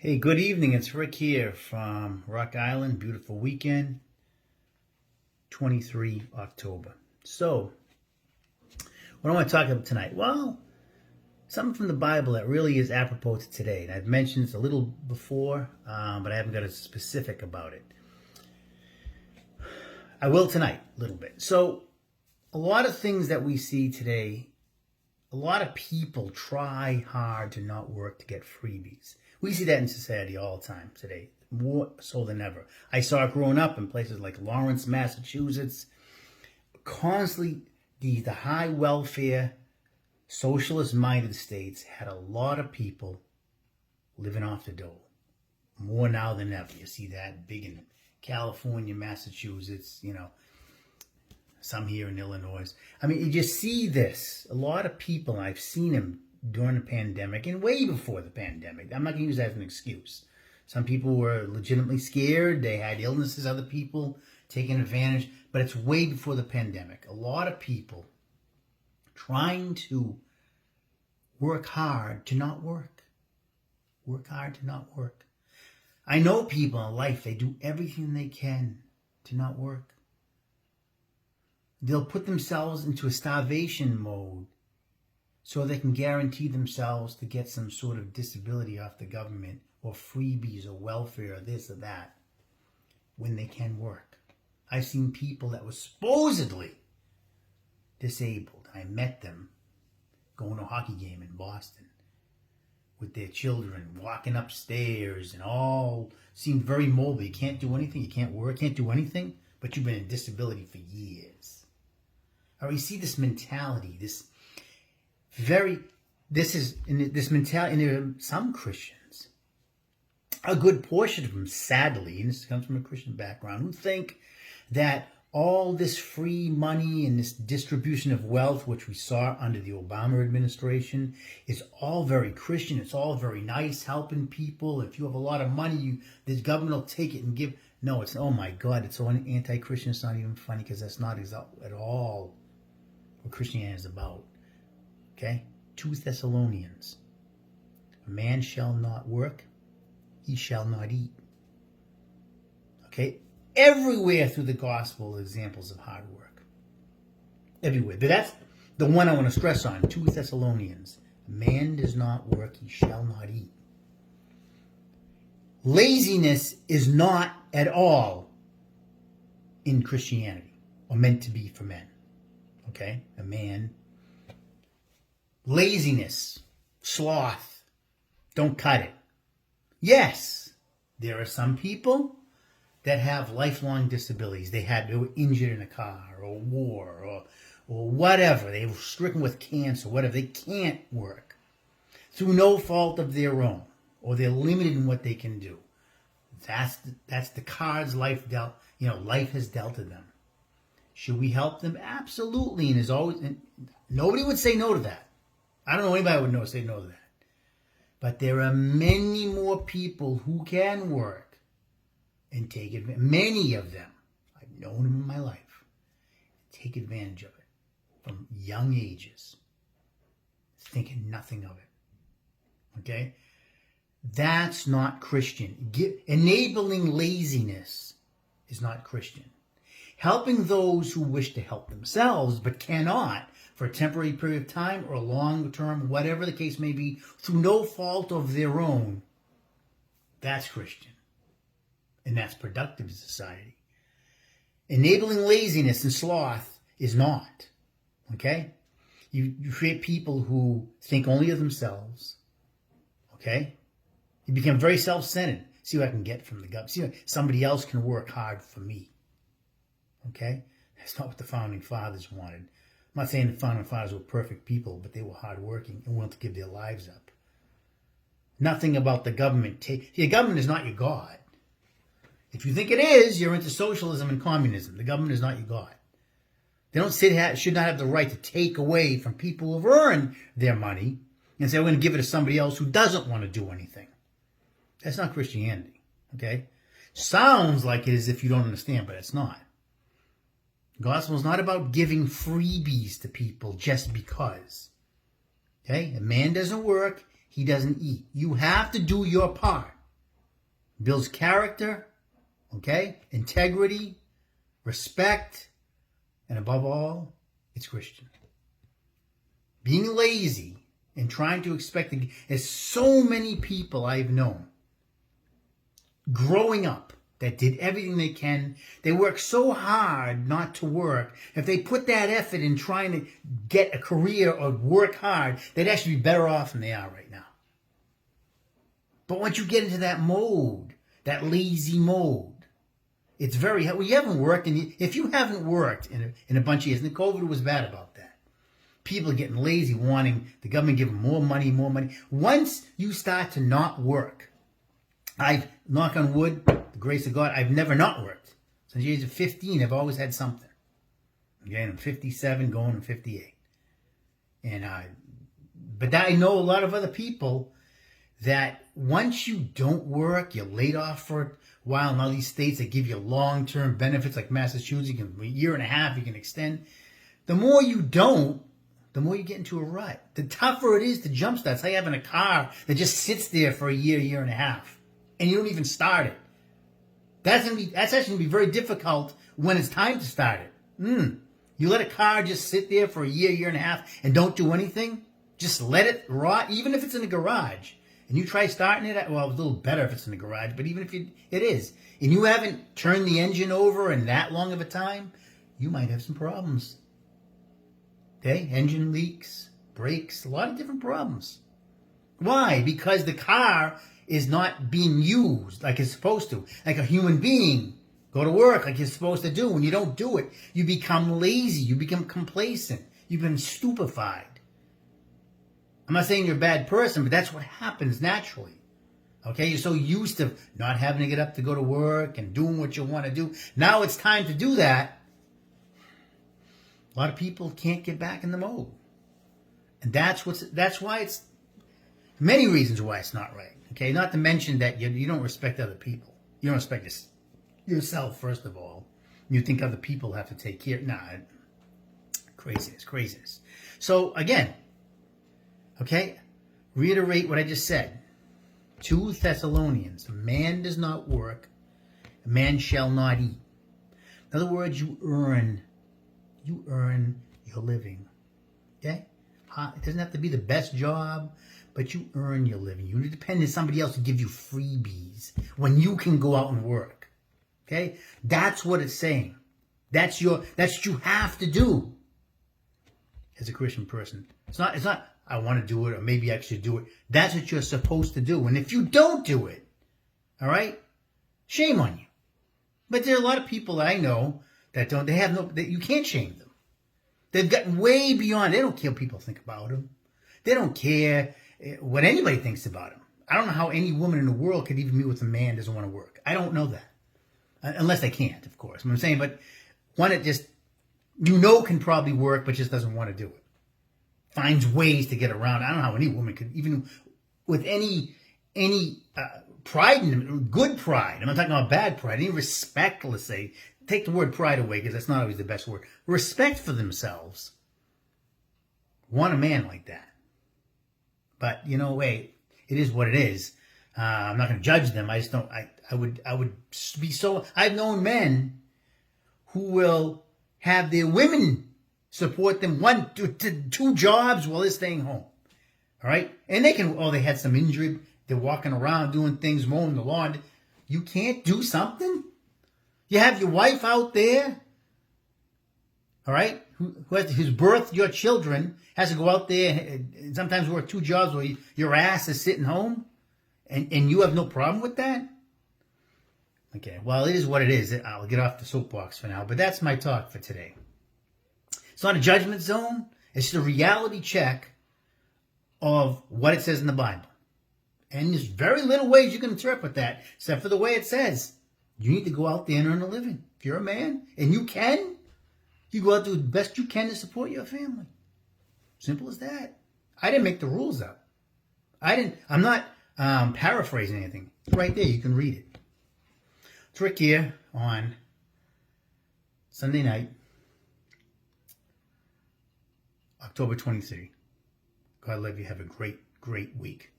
Hey, good evening. It's Rick here from Rock Island. Beautiful weekend, 23 October. So, what I want to talk about tonight? Well, something from the Bible that really is apropos to today. And I've mentioned this a little before, but I haven't got a specific about it. I will tonight, a little bit. So, a lot of things that we see today, a lot of people try hard to not work to get freebies. We see that in society all the time today, more so than ever. I saw it growing up in places like Lawrence, Massachusetts. Constantly, the high welfare, socialist-minded states had a lot of people living off the dole. More now than ever. You see that big in California, Massachusetts, some here in Illinois. I mean, you just see this. A lot of people, I've seen them during the pandemic and way before the pandemic. I'm not going to use that as an excuse. Some people were legitimately scared. They had illnesses, other people taking advantage. But it's way before the pandemic. A lot of people trying to work hard to not work. Work hard to not work. I know people in life, they do everything they can to not work. They'll put themselves into a starvation mode so they can guarantee themselves to get some sort of disability off the government or freebies or welfare or this or that when they can work. I've seen people that were supposedly disabled. I met them going to a hockey game in Boston with their children, walking upstairs and all seemed very mobile. You can't do anything. You can't work, can't do anything, but you've been in disability for years. Or you see this mentality, this mentality in some Christians, a good portion of them, sadly, and this comes from a Christian background, who think that all this free money and this distribution of wealth, which we saw under the Obama administration, is all very Christian. It's all very nice, helping people. If you have a lot of money, the government will take it and give. No, it's, oh my God, it's so anti-Christian. It's not even funny because that's not at all what Christianity is about. Okay? 2 Thessalonians. A man shall not work, he shall not eat. Okay? Everywhere through the gospel, examples of hard work. Everywhere. But that's the one I want to stress on. 2 Thessalonians. A man does not work, he shall not eat. Laziness is not at all in Christianity, or meant to be for men. Okay? A man. Laziness, sloth, don't cut it. Yes, there are some people that have lifelong disabilities. They were injured in a car or war or whatever. They were stricken with cancer, whatever. They can't work through no fault of their own, or they're limited in what they can do. That's the cards life has dealt to them. Should we help them? Absolutely. And nobody would say no to that. I don't know anybody would say no to that. But there are many more people who can work and take advantage. Many of them, I've known them in my life, take advantage of it from young ages, thinking nothing of it. Okay? That's not Christian. Enabling laziness is not Christian. Helping those who wish to help themselves but cannot for a temporary period of time or a long term, whatever the case may be, through no fault of their own, that's Christian. And that's productive to society. Enabling laziness and sloth is not. Okay? You create people who think only of themselves. Okay? You become very self-centered. See what I can get from the government. See what somebody else can work hard for me. Okay? That's not what the Founding Fathers wanted. I'm not saying the Founding Fathers were perfect people, but they were hardworking and willing to give their lives up. Nothing about the government. The government is not your God. If you think it is, you're into socialism and communism. The government is not your God. They should not have the right to take away from people who have earned their money and say, we're going to give it to somebody else who doesn't want to do anything. That's not Christianity. Okay? Sounds like it is if you don't understand, but it's not. The gospel is not about giving freebies to people just because. Okay? A man doesn't work, he doesn't eat. You have to do your part. builds character, okay, integrity, respect, and above all, it's Christian. Being lazy and trying to expect, there's so many people I've known growing up that did everything they can. They work so hard not to work. If they put that effort in trying to get a career or work hard, they'd actually be better off than they are right now. But once you get into that mode, that lazy mode, it's very, well, you haven't worked, and if you haven't worked in a bunch of years, and the COVID was bad about that. People are getting lazy, wanting the government to give them more money, more money. Once you start to not work, knock on wood, the grace of God, I've never not worked. Since the age of 15, I've always had something. Okay, I'm 57, going to 58. And but I know a lot of other people that once you don't work, you're laid off for a while in all these states that give you long-term benefits like Massachusetts, you can, a year and a half, you can extend. The more you don't, the more you get into a rut. The tougher it is to jumpstart. It's like having a car that just sits there for a year, year and a half, and you don't even start it. That's actually going to be very difficult when it's time to start it. You let a car just sit there for a year, year and a half, and don't do anything. Just let it rot, even if it's in a garage. And you try starting it, well, it's a little better if it's in the garage, but even if it is, and you haven't turned the engine over in that long of a time, you might have some problems. Okay, engine leaks, brakes, a lot of different problems. Why? Because the car is not being used like it's supposed to. Like a human being, go to work like you're supposed to do. When you don't do it, you become lazy, you become complacent, you become stupefied. I'm not saying you're a bad person, but that's what happens naturally. Okay, you're so used to not having to get up to go to work and doing what you want to do. Now it's time to do that. A lot of people can't get back in the mode. And that's why it's many reasons why it's not right. Okay, not to mention that you don't respect other people. You don't respect yourself, first of all. You think other people have to take care. Nah, craziness. So again, okay, reiterate what I just said. 2 Thessalonians, a man does not work, a man shall not eat. In other words, you earn your living. Okay? It doesn't have to be the best job, but you earn your living. You depend on somebody else to give you freebies when you can go out and work. Okay? That's what it's saying. That's what you have to do as a Christian person. It's not I want to do it, or maybe I should do it. That's what you're supposed to do. And if you don't do it, all right, shame on you. But there are a lot of people that I know that don't. You can't shame them. They've gotten way beyond. They don't care what people think about them. They don't care what anybody thinks about them. I don't know how any woman in the world could even be with a man who doesn't want to work. I don't know that. Unless they can't, of course. I'm saying, but one that just, can probably work, but just doesn't want to do it. Finds ways to get around. I don't know how any woman could, even with any pride in them, good pride. I'm not talking about bad pride. Any respect, let's say. Take the word pride away, because that's not always the best word. Respect for themselves. Want a man like that. But, it is what it is. I'm not going to judge them. I just don't, I would be so, I've known men who will have their women support them 1 to 2 jobs while they're staying home. All right? And they had some injury. They're walking around doing things, mowing the lawn. You can't do something? You have your wife out there, all right, who's birthed your children, has to go out there and sometimes work 2 jobs while your ass is sitting home, and you have no problem with that? Okay, well, it is what it is. I'll get off the soapbox for now, but that's my talk for today. It's not a judgment zone. It's just a reality check of what it says in the Bible. And there's very little ways you can interpret that, except for the way it says. You need to go out there and earn a living. If you're a man, and you can, you go out and do the best you can to support your family. Simple as that. I didn't make the rules up. I'm not paraphrasing anything. It's right there. You can read it. It's Rick here on Sunday night, October 23. God love you. Have a great, great week.